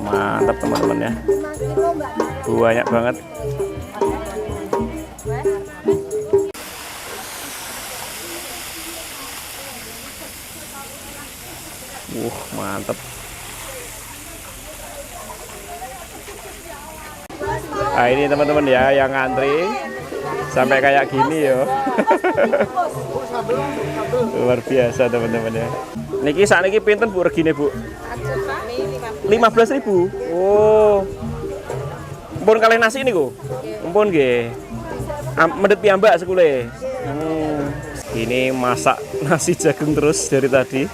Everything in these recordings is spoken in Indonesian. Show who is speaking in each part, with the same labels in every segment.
Speaker 1: Mantap teman-teman ya. Banyak banget. Mantap. Nah ini teman-teman ya yang ngantri sampai kayak gini yo. Luar biasa teman-teman ya. Niki saat niki pinten Bu regine Bu? 15.000. Oh. Mpun kalih nasi niku. Mpun nggih. Medhet piyambak sekule. Ini masak nasi jagung terus dari tadi.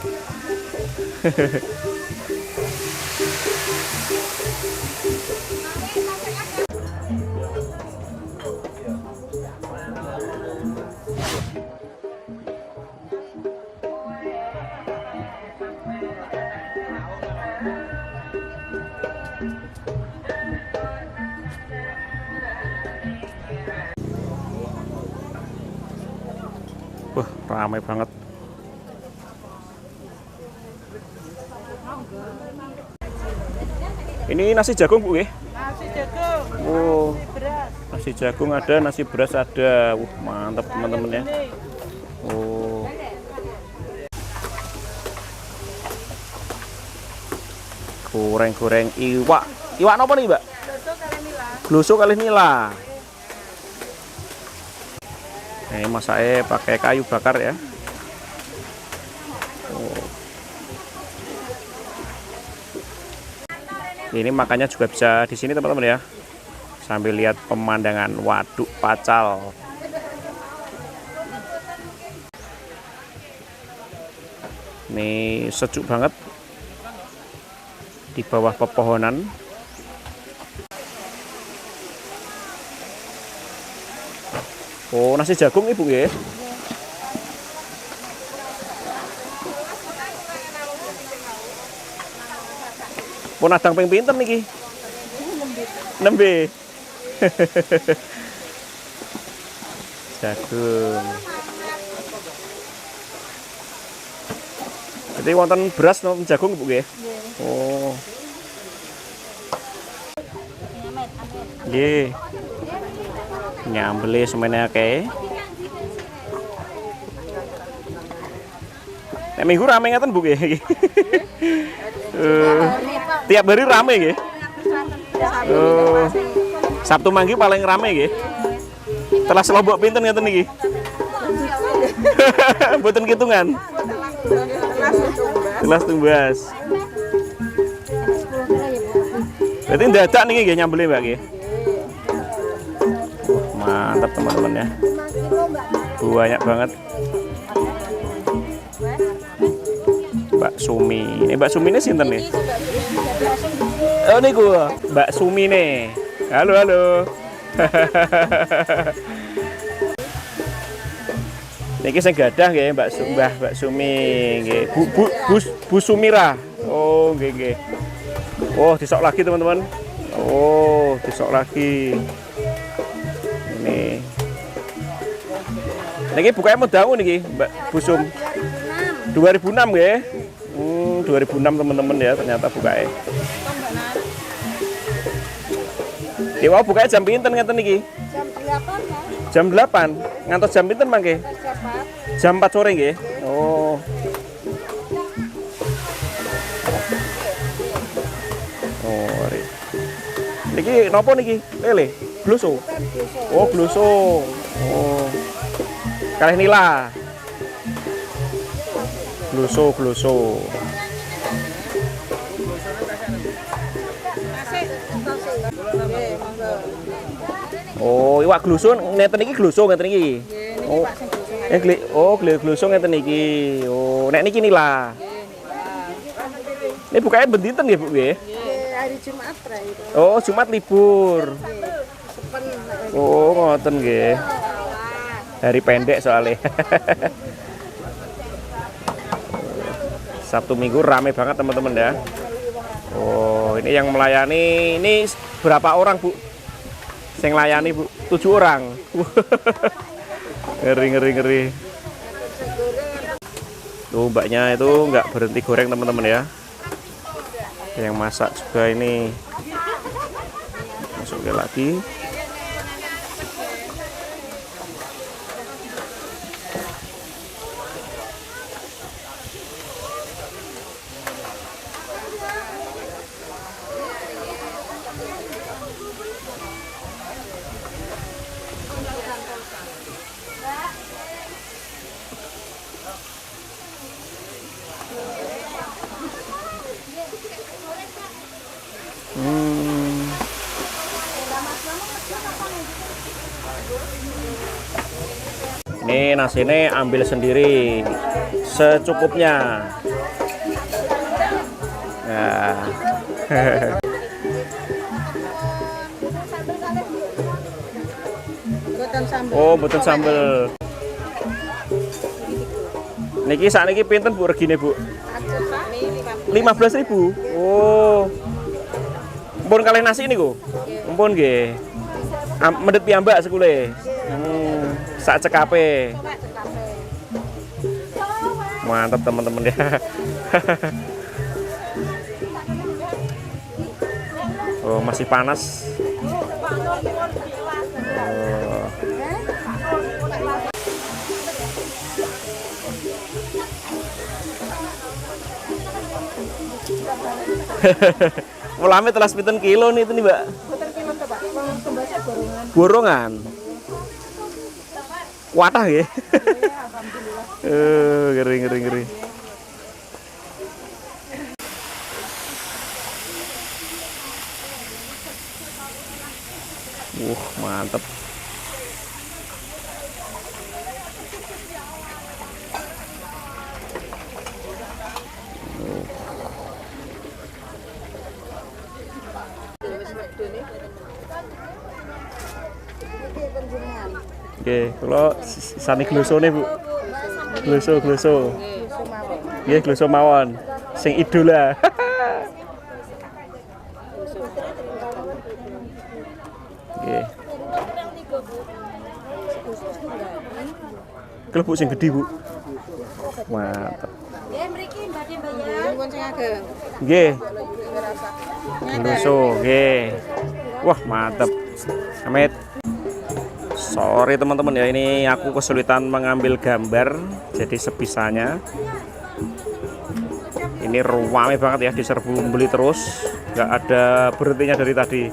Speaker 1: Wah, ramai banget. Ini nasi jagung Bu ya?
Speaker 2: Nasi jagung.
Speaker 1: Oh,
Speaker 2: Nasi beras.
Speaker 1: nasi jagung ada, nasi beras ada. Mantap teman-teman ya. Oh. Goreng-goreng iwak. Iwak apa nih, Mbak? Gloso kali nila. Ini masaknya pakai kayu bakar ya. Oh. Ini makannya juga bisa di sini teman-teman ya. Sambil lihat pemandangan Waduk Pacal. Ini sejuk banget di bawah pepohonan. Oh, nasi jagung Ibu ya. Pun adang ping pinten niki? Nembe. Jagung. Jadi wonten beras nonton jagung Bu nggih? Oh. Nggih. Nyambeli semene akeh. Nek minggu rame ngaten Bu nggih. Tiap hari rame nggih. Sabtu Minggu paling rame nggih. Telah selombok pinten ngaten niki? Mboten kitungan. Telas tumbas. Berarti dadak niki nggih nyambeli Mbak nggih. Mantap teman-teman ya. Banyak banget. Mbak Sumi. Ini Mbak Sumi ini sinten nih? Oh niku Mbak Sumi nih. Halo halo. Niki sing gadah nggih Mbak Sumi nggih. Bu Sumira. Oh nggih nggih. Oh disok lagi teman-teman. Oh disok lagi. Ini. Niki bukanya mau dangu niki Mbak Busum. 2006 nggih. 2006 teman-teman ya ternyata bukanya. Dewa bukanya jam pinten ngeten niki? Jam 8. Jam 8. Ngantos jam pinten mangke? Jam 4 sore nggih. Oh. Oh, niki napa niki? Lele, gloso. Oh, gloso. Oh. Kalih nila. Gloso. Oh, iwak gloso ngeten iki gloso ngeten iki. Oh, gloso ngeten iki. Oh, nek niki nila. Ini bukanya bendinten nggih Bu nggih?
Speaker 2: Hari Jumat itu.
Speaker 1: Oh, Jumat libur. Oh, ngoten nggih. Hari pendek soalnya. Sabtu Minggu rame banget teman-teman ya. Oh, ini yang melayani ini berapa orang Bu? Yang melayani Bu? 7 orang. Ngeri. Tuh mbaknya itu nggak berhenti goreng teman-teman ya. Yang masak juga ini. Masukin lagi. Ini nasinya ambil sendiri secukupnya. Nah.
Speaker 2: Buatan sambal.
Speaker 1: Oh, betul sambel. Niki sakniki pinten Bu regine, Bu? 15.000. Oh. Mpun kalih nasi niku. Mpun nggih. Medhet piyambak sekule. Sak cekape. Mantap teman-teman ya. Oh, masih panas. Oh. Ulame telas pinten kilo nih itu nih, Mbak? Borongan. Watah ya. Ngeri. Mantap. Oke, kalau sani gloso nih Bu. Gloso. Nggih, gloso mawon. Sing idola. Nggih. Kelebuk sing gede, Bu. Mantap.
Speaker 2: Nggih, mriki badhe mbayar. Nyuwun sing ageng.
Speaker 1: Nggih. Gloso, nggih. Wah, mantap. Amit. Sorry teman-teman ya, ini aku kesulitan mengambil gambar, jadi sebisanya. Ini ramai banget ya, diserbu beli terus, nggak ada berhentinya dari tadi.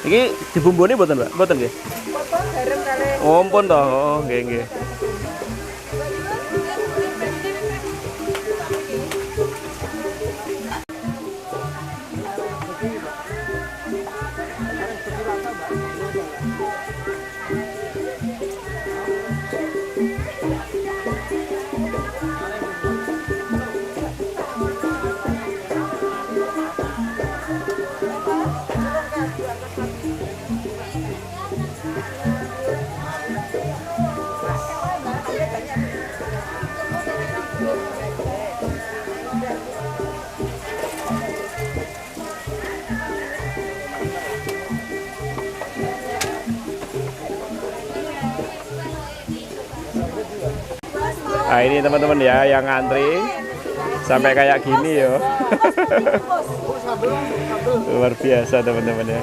Speaker 1: Iki dibumbuni mboten, Mbak? Mboten nggih.
Speaker 2: Garam kali.
Speaker 1: Oh, ampun toh. Oh, nggih. Nah, ini teman-teman ya yang ngantri sampai kayak gini yo. Luar biasa teman-teman ya.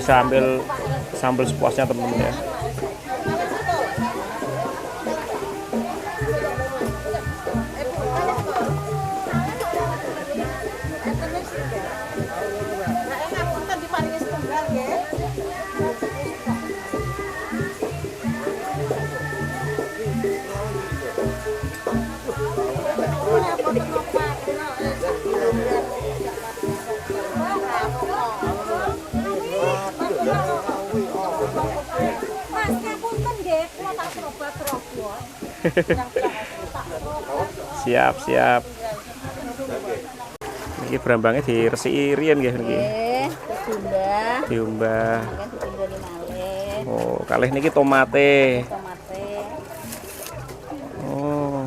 Speaker 1: bisa ambil sambal sepuasnya teman-teman ya. Siap, siap. Ini berambangnya diresiki riyen nggih niki.
Speaker 2: Diumbah.
Speaker 1: Diumbah.
Speaker 2: Dipindho di malih.
Speaker 1: Oh, kalih niki tomate.
Speaker 2: Tomate.
Speaker 1: Oh.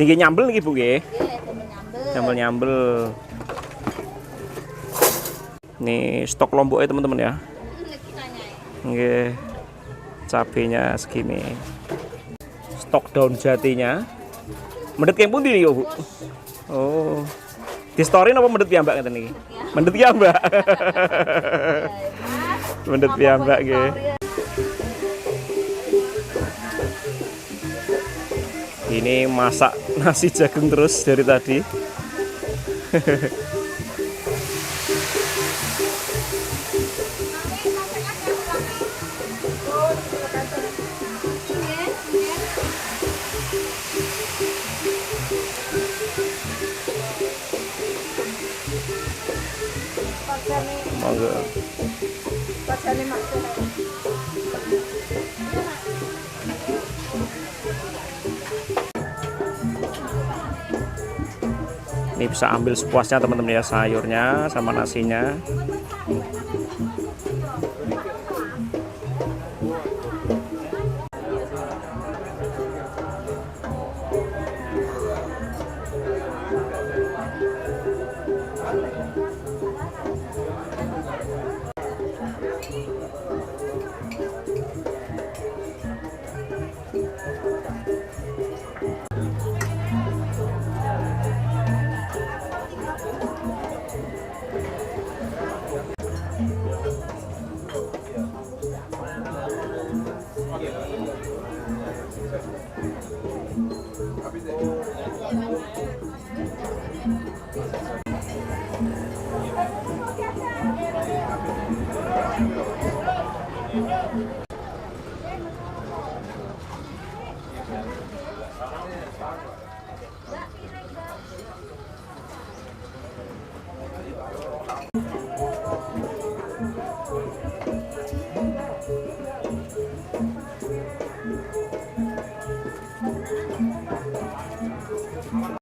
Speaker 1: Tinggi nyambel niki Bu nggih.
Speaker 2: Nggih, nyambel.
Speaker 1: Nyambel-nyambel. Nih stok lomboknya teman-teman ya. Nggih. Cabenya segini. Stok daun jatinya. Mendet keng pundi niku, Bu? Oh. Di story napa mendet piyambak ngeten niki? Mendet piyambak. Mendet piyambak nggih. Ini masak nasi jagung terus dari tadi. Monggo. Ini bisa ambil sepuasnya teman-teman ya, sayurnya sama nasinya.